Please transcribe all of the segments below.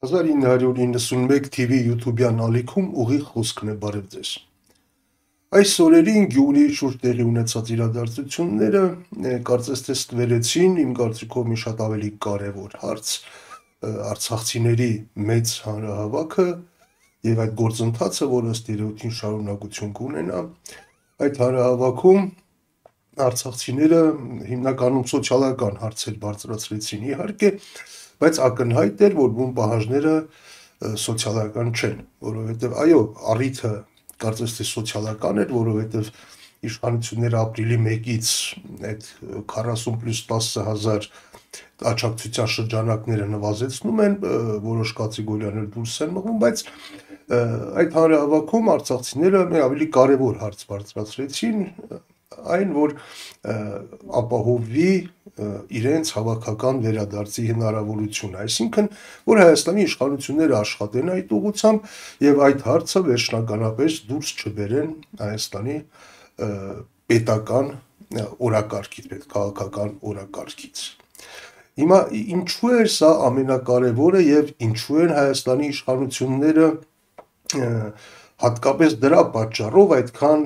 1991 TV YouTube-յան ալիքում ուղիղ խոսքն է բարև ձեզ։ Այս օրերին Գյումրիի շուրջ տեղի ունեցած իրադարձությունները կարծես թե ստվերեցին իմ կարծիքով մի շատ ավելի կարևոր հարց արցախցիների մեծ հանրահավաքը եւ այդ գործընթացը, որը ըստ երևույթին շարունակություն կունենա, այդ հանրահավաքում արցախցիները հիմնականում սոցիալական հարցեր բարձրացրեցին իհարկե, բայց ակնհայտ էր, որ բուն պահանջները սոցիալական չեն, որովհետև այո, առիթը կարծես թե սոցիալական էր, որովհետև իշխանությունները ապրիլի 1-ից այդ 40 պլյուս 10 հազար աջակցության շրջանակները նվազեցնում են, որոշ կատեգորիաներ դուրս են մղում, բայց այդ հանրահավաքում արցախցիները մի ավելի կարևոր հարց բարձրացրեցին, այն, որ ապահովվի իրենց հավաքական վերադարձի հնարավորությունը, այսինքն, որ Հայաստանի իշխանությունները աշխատեն այդ ուղղությամբ եւ այդ հարցը վերջնականապես դուրս չբերեն Հայաստանի պետական օրակարգից, քաղաքական օրակարգից։ Հիմա ինչու է սա ամենակարևորը եւ ինչու են Հայաստանի իշխանությունները հատկապես դրա պատճառով այդքան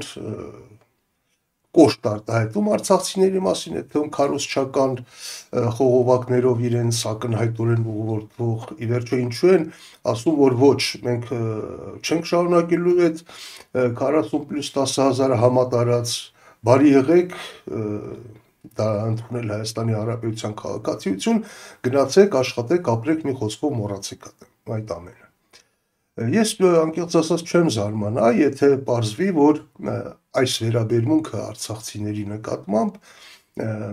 կոշտ արտահայտում արցախցիների մասին, այդ թվում քարոզչական խողովակներով իրենց ակնհայտորեն ուղղորդող, ի վերջո ինչու են ասում, որ ոչ, մենք չենք շարունակելու այդ 40 պլյուս 10 հազարը համատարած, բարի եղեք, դա ընդունել Հայաստանի Հանրապետության քաղաքացիություն, գնացեք, աշխատեք, ապրեք, մի խոսքով մոռացեք այդ ամենը։ Ես անկեղծ ասած չեմ զարմանա, եթե պարզվի, որ այս վերաբերմունքը արցախցիների նկատմամբ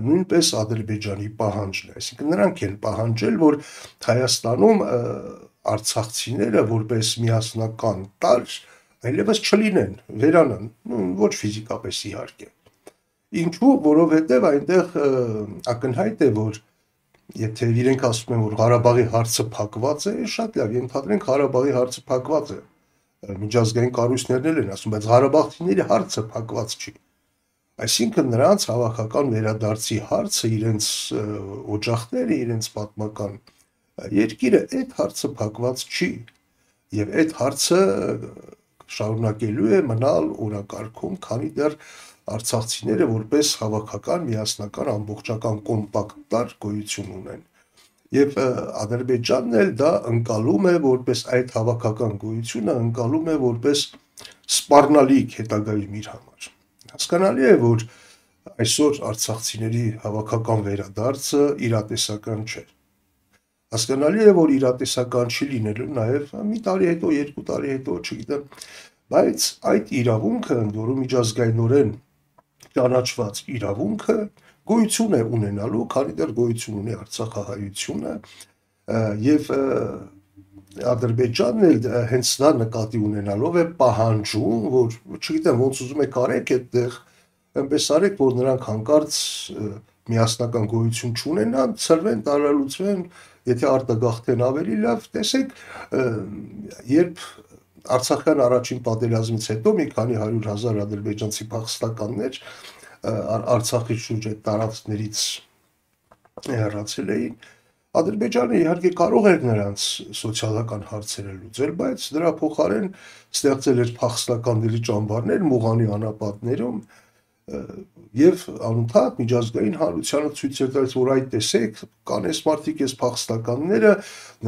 նույնպես Ադրբեջանի պահանջն է, այսինքն նրանք են պահանջել, որ Հայաստանում արցախցիները որպես միասնական տարր այլևս չլինեն, վերանան, ոչ ֆիզիկապես իհարկե։ Ինչու, որովհետև այնտեղ ակնհայտ է, որ եթե իրենք ասում են, որ Ղարաբաղի հարցը փակված է, շատ լավ, ենթադրենք Ղարաբաղի հարցը փակված է, միջազգային կառույցներն են ասում, բայց Ղարաբաղցիների հարցը փակված չի։ Այսինքն նրանց հավաքական վերադարձի հարցը, իրենց օջախները, իրենց պատմական երկիրը, այդ հարցը փակված չի, եւ այդ հարցը շարունակելու է մնալ օրակարգում, քանի դեռ արցախցիները որպես հավաքական, միասնական, ամբողջական կոմպակտ տարր գոյություն ունեն։ Եվ Ադրբեջանն էլ դա ընկալում է որպես այդ հավաքական գոյությունը, ընկալում է որպես սպառնալիք հետագայում իր համար։ Հասկանալի է, որ այսօր արցախցիների հավաքական վերադարձը իրատեսական չէ։ Հասկանալի է, որ իրատեսական չի լինելու նաև մի տարի հետո, 2 տարի հետո, չգիտեմ, բայց այդ իրավունքը, ընդ որում միջազգայինորեն ճանաչված իրավունքը գոյություն է ունենալու, քանի դեռ գոյություն ունի Արցախահայությունը եւ Ադրբեջանն էլ հենց դա նկատի ունենալով է պահանջում, որ չգիտեմ ոնց ուզում եք արեք այդտեղ, այնպես արեք, որ նրանք հանկարծ միասնական գոյություն չունենան, ծրվեն, տարալուծվեն, եթե արտագաղթեն ավելի լավ, տեսեք, երբ Արցախյան առաջին պատերազմից հետո մի քանի 100,000 ադրբեջանցի փախստականներ Արցախի շուրջ այդ տարածքներից հեռացել էին, Ադրբեջանը իհարկե կարող էր նրանց սոցիալական հարցերը լուծել, բայց դրա փոխարեն ստեղծել էր փախստականների ճամբարներ Մուղանի անապատներում եւ անընդհատ միջազգային հանրությանը ցույց էր տալիս, որ այդ տեսեք, կան այս մարդիկ, այս փախստականները,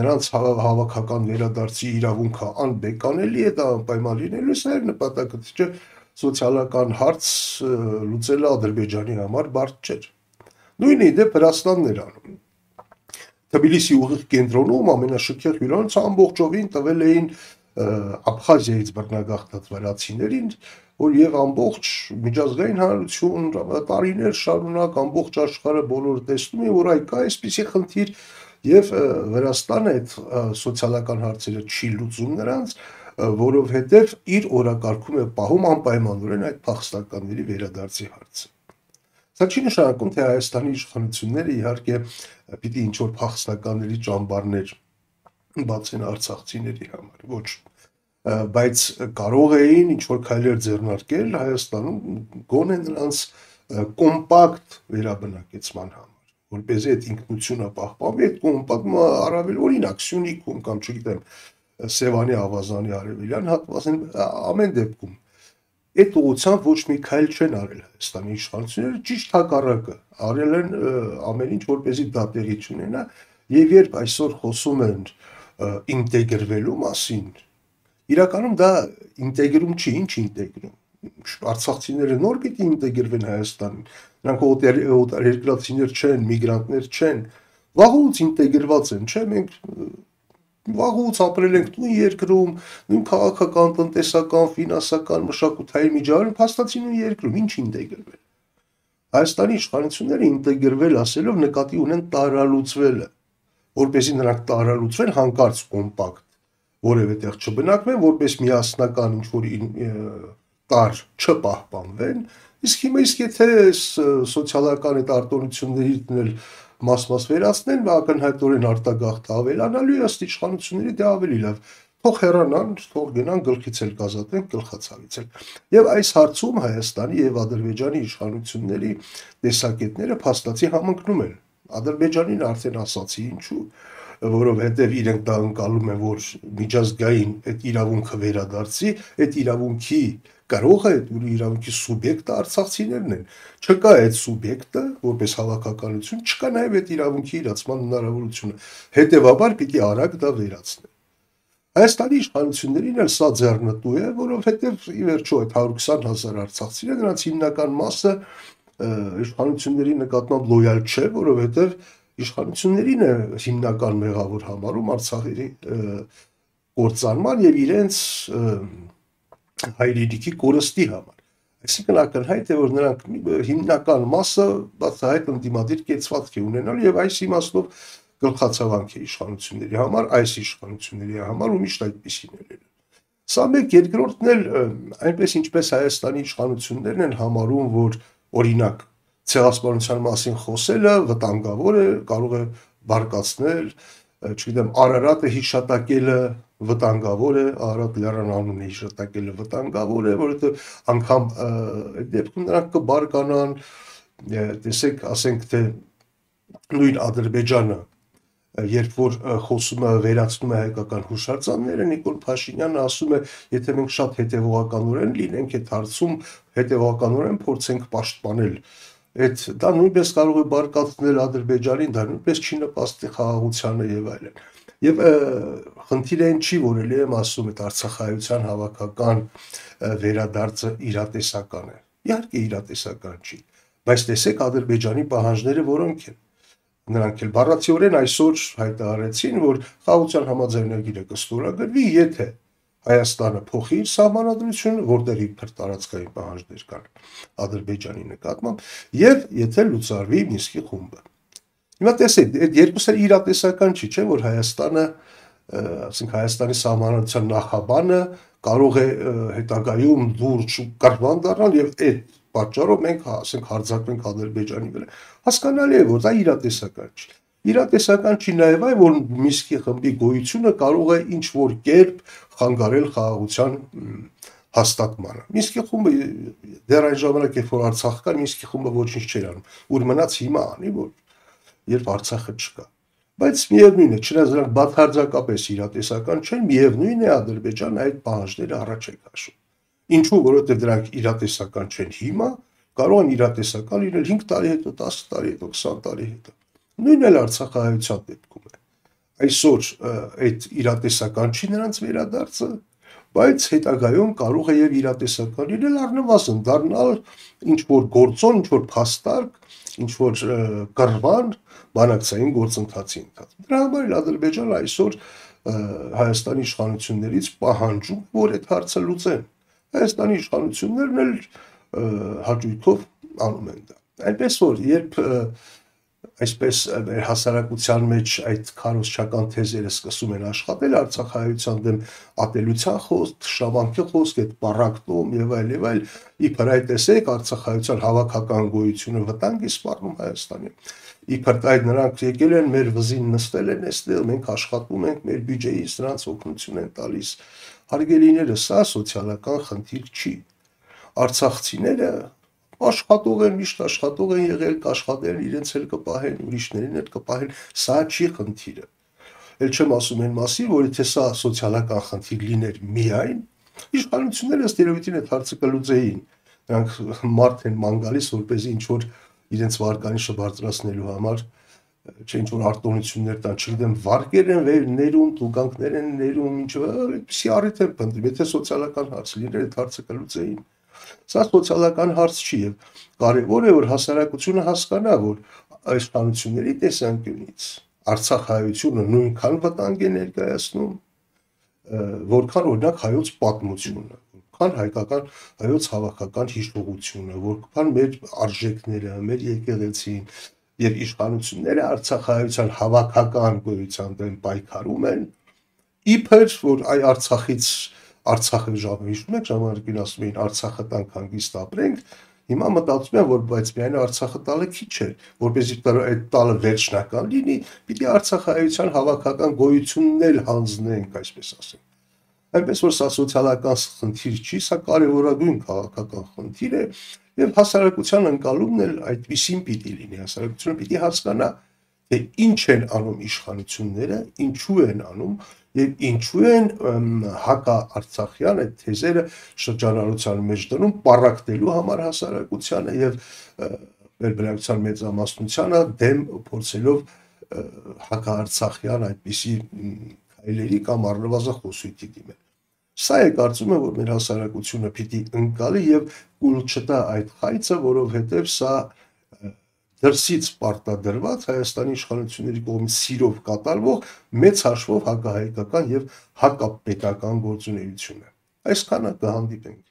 նրանց հավաքական վերադարձի իրավունքը անբեկանելի է, դա անպայման լինելու է, սա էր նպատակը, չէ, սոցիալական հարց լուծելը Ադրբեջանի համար բարդ չէր։ Նույնը ի դեպ Վրաստանն էր անում։ Թբիլիսի ուղիղ կենտրոնում ամենաշքեղ հյուրանոցը ամբողջովին տվել էին Աբխազիայից բռնագաղթած վրացիներին, որ եւ ամբողջ միջազգային հանրություն տարիներ շարունակ ամբողջ աշխարհը բոլորը տեսնում են, որ այ կա այսպիսի խնդիր եւ Վրաստանը այդ սոցիալական հարցերը չի լուծում նրանց, որովհետեւ իր օրակարգում է պահում անպայմանորեն այդ փախստականների վերադարձի հարցը։ Սա չի նշանակում, թե Հայաստանի իշխանությունները իհարկե պիտի ինչ-որ փախստականների ճամբարներ բացեն արցախցիների համար, ոչ, բայց կարող էին ինչ-որ քայլեր ձեռնարկել Հայաստանում գոնե նրանց կոմպակտ վերաբնակեցման համար։ որպեսզի այդ ինքնությունը պահպանվի, այդ կողմ պատմը առավել օրինակ Սյունիքում կամ չգիտեմ Սևանի ավազանի արևելյան հատվածին ամեն դեպքում այդ ուղղությամբ ոչ մի քայլ չեն արել Հայաստանի իշխանությունները, ճիշտ հակառակը, արել են ամեն ինչ, որպեսզի դա տեղի չունենա, եւ երբ այսօր խոսում են ինտեգրվելու մասին, իրականում դա ինտեգրում չի, ինչ ինտեգրում։ Արցախցիները նոր պիտի ինտեգրվեն Հայաստանին, նրանք օտարերկրացիներ չեն, միգրանտներ չեն, վաղուց ինտեգրված են, չէ՞, մենք վաղուց ապրել ենք նույն երկրում, նույն քաղաքական, տնտեսական, ֆինանսական, մշակութային միջավայրում, փաստացի նույն երկրում, ինչ ինտեգրվել։ Հայաստանի իշխանությունները ինտեգրվել ասելով նկատի ունեն տարալուծվելը, որպեսզի նրանք տարալուծվեն հանկարծ կոմպակտ, որևէ տեղ չբնակվեն, որպես միասնական ինչ-որ տար չպահպանվեն, իսկ հիմա եթե սոցիալական այդ արտոնությունների մաս վերացնեն, ակնհայտորեն արտագաղթը ավելանալու է, ըստ իշխանությունների դե ավելի լավ, թող հեռանան, թող գնան գլխից էլ կազատեն, գլխացավից էլ։ Եվ այս հարցում Հայաստանի եւ Ադրբեջանի իշխանությունների տեսակետները փաստացի համընկնում են։ Ադրբեջանին արդեն ասացի ինչու, որովհետև իրենք դա ընկալում են, որ միջազգային այդ իրավունքը վերադարձի, այդ իրավունքի կարող է այդ իրավունքի սուբյեկտը արցախցիներն են։ Չկա այդ սուբյեկտը, որպես հավաքականություն, չկա նաև այդ իրավունքի իրացման հնարավորությունը։ Հետևաբար պիտի արագ դա վերացնեն։ Հայաստանի իշխանություններին էլ սա ձեռնտու է, որովհետև ի վերջո այդ 120,000 արցախցիները նրանց հիմնական մասը իշխանությունների նկատմամբ լոյալ չէ, որովհետև իշխանություններին է հիմնական մեղավոր համարում Արցախի կործանման եւ իրենց հայրենիքի կորստի համար։ Այսինքն ակնհայտ է, որ նրանք հիմնական մասը բացահայտ ընդդիմադիր կեցվածք է ունենալու եւ այս իմաստով գլխացավանք է իշխանությունների համար, այս իշխանությունների համար ու միշտ այդպեսին է ելել։ Սա մեկ, երկրորդն էլ այնպես ինչպես Հայաստանի իշխանություններն են համարում, որ օրինակ ցեղասպանության մասին խոսելը վտանգավոր է, կարող է բարկացնել, չգիտեմ, Արարատը հիշատակելը վտանգավոր է, Արարատ լեռան անունը հիշատակելը վտանգավոր է, որովհետև անգամ այդ դեպքում նրանք կբարկանան, տեսեք, ասենք թե նույն Ադրբեջանը, երբ որ խոսում է վերացնում է հայկական հուշարձանները, Նիկոլ Փաշինյանը ասում է, եթե մենք շատ հետևողականորեն լինենք այդ հարցում, հետևողականորեն փորձենք պաշտպանել դա նույնպես կարող է բարկացնել Ադրբեջանին, դա նույնպես չի նպաստի խաղաղությանը եւ այլն։ Եվ խնդիրը այն չի, որ ելի եմ ասում, այդ արցախայության հավաքական վերադարձը իրատեսական է։ Իհարկե իրատեսական չի, բայց տեսեք Ադրբեջանի պահանջները որոնք են։ Նրանք էլ բառացիորեն այսօր հայտարարեցին, որ խաղաղության համաձայնագիրը կստորագրվի, եթե Հայաստանը փոխի իր սահմանադրությունը, որտեղ իբր տարածքային պահանջներ կան Ադրբեջանի նկատմամբ, եւ եթե լուծարվի Մինսկի խումբը։ Հիմա տեսեք, այդ երկուսը իրատեսական չի, չէ՞ որ Հայաստանը, ասենք Հայաստանի սահմանադրության նախաբանը կարող է հետագայում լուրջ կռվան դառնալ եւ այդ պատճառով մենք ասենք հարձակվենք Ադրբեջանի վրա։ Հասկանալի է, որ դա իրատեսական չի։ Իրատեսական չի նաև այն, որ Մինսկի խմբի գոյությունը կարող է ինչ որ կերպ խանգարել խաղաղության հաստատմանը։ Մինսկի խումբը դեռ այն ժամանակ, երբ որ Արցախ կար, Մինսկի խումբը ոչինչ չէր անում։ Ուր մնաց հիմա անի, որ երբ Արցախը չկա։ Բայց միևնույն է, չնայած նրանք բացարձակապես իրատեսական չեն, միևնույն է Ադրբեջանը այդ պահանջները առաջ է քաշում։ Ինչու, որովհետև դրանք իրատեսական չեն հիմա, կարող են իրատեսական լինել 5 տարի հետո, 10 տարի հետո, 20 տարի հետո։ Նույնն էլ արցախահայության դեպքում է։ Այսօր այդ իրատեսական չի նրանց վերադարձը, բայց հետագայում կարող է եւ իրատեսական լինել առնվազն դառնալ ինչ որ գործոն, ինչ որ փաստարկ, ինչ որ կռվան բանակցային գործընթացի ընթացքում։ Դրա համար էլ Ադրբեջանը այսօր Հայաստանի իշխանություններից պահանջում, որ այդ հարցը լուծեն։ Հայաստանի իշխանություններն էլ հաճույքով անում են դա։ Այնպես որ երբ այսպես հասարակության մեջ այդ քարոզչական թեզերը սկսում են աշխատել արցախայության դեմ ատելության խոսք, թշնամանքի խոսք, այդ պառակտում եւ այլ, իբր այդ տեսեք արցախայության հավաքական գոյությունը վտանգ է սպառնում Հայաստանին։ Իբր այդ նրանք եկել են մեր վզին նստել են այստեղ, մենք աշխատում ենք, մեր բյուջեից նրանց օգնություն են տալիս։ Հարգելիները, սա սոցիալական խնդիր չի։ Արցախցիները Աշխատող են, միշտ աշխատող են եղել, կաշխատեն, իրենց էլ կպահեն, ուրիշներին էլ կպահեն, սա չի խնդիրը։ Էլ չեմ ասում այն մասին, որ եթե սա սոցիալական խնդիր լիներ միայն, իշխանությունները ըստ երևույթին այդ հարցը կլուծեին։ Նրանք մարդ են ման գալիս, որպեսզի ինչ որ իրենց վարկանիշը բարձրացնելու համար չէ ինչ որ արտոնություններ տան, չգիտեմ, վարկեր են ներում, տուգանքներ են ներում, ինչը այդպեսի առիթ են փնտրում, եթե սոցիալական հարց լիներ, այդ հարցը կլուծեին։ Սա սոցիալական հարց չի եւ կարեւոր է որ հասարակությունը հասկանա, որ իշխանությունների տեսանկյունից Արցախայությունը նույնքան վտանգ է ներկայացնում, որքան օրինակ հայոց պատմությունը, որքան հայկական հայոց հավաքական հիշողությունը, որքան մեր արժեքները, մեր եկեղեցին եւ իշխանությունները Արցախայության հավաքական գոյության դեմ պայքարում են, իբր որ այ Արցախը հիշում եք ժամանակին ասում էին Արցախը տանք հանգիստ ապրենք, հիմա մտածում եմ որ բայց միայն Արցախը տալը քիչ է, որպեսզի այդ տալը վերջնական լինի, պիտի Արցախայության հավաքական գոյությունն էլ հանձնենք, այսպես ասենք։ Այնպես որ սա սոցիալական խնդիր չի, սա կարևորագույն քաղաքական խնդիր է եւ հասարակության ընկալումն էլ այդպեսին պիտի լինի, հասարակությունը պիտի հասկանա, թե ինչ են անում իշխանությունները, ինչու են անում եւ ինչու են հակաարցախյան այդ թեզերը շրջանառության մեջ դնում պարակտելու համար հասարակությանը եւ վերբերակցության մեծամասնությանը դեմ փորձելով հակաարցախյան այդպիսի քայլերի կամ առնվազն խոսույթի դիմել։ Սա է կարծում եմ որ մեր հասարակությունը պիտի ընկալի եւ կուլ չտա այդ խայծը, որովհետեւ սա դրսից պարտադրված Հայաստանի իշխանությունների կողմից սիրով կատարվող մեծ հաշվով հակահայկական եւ հակապետական գործունեություն է։ Այսքանը կհանդիպենք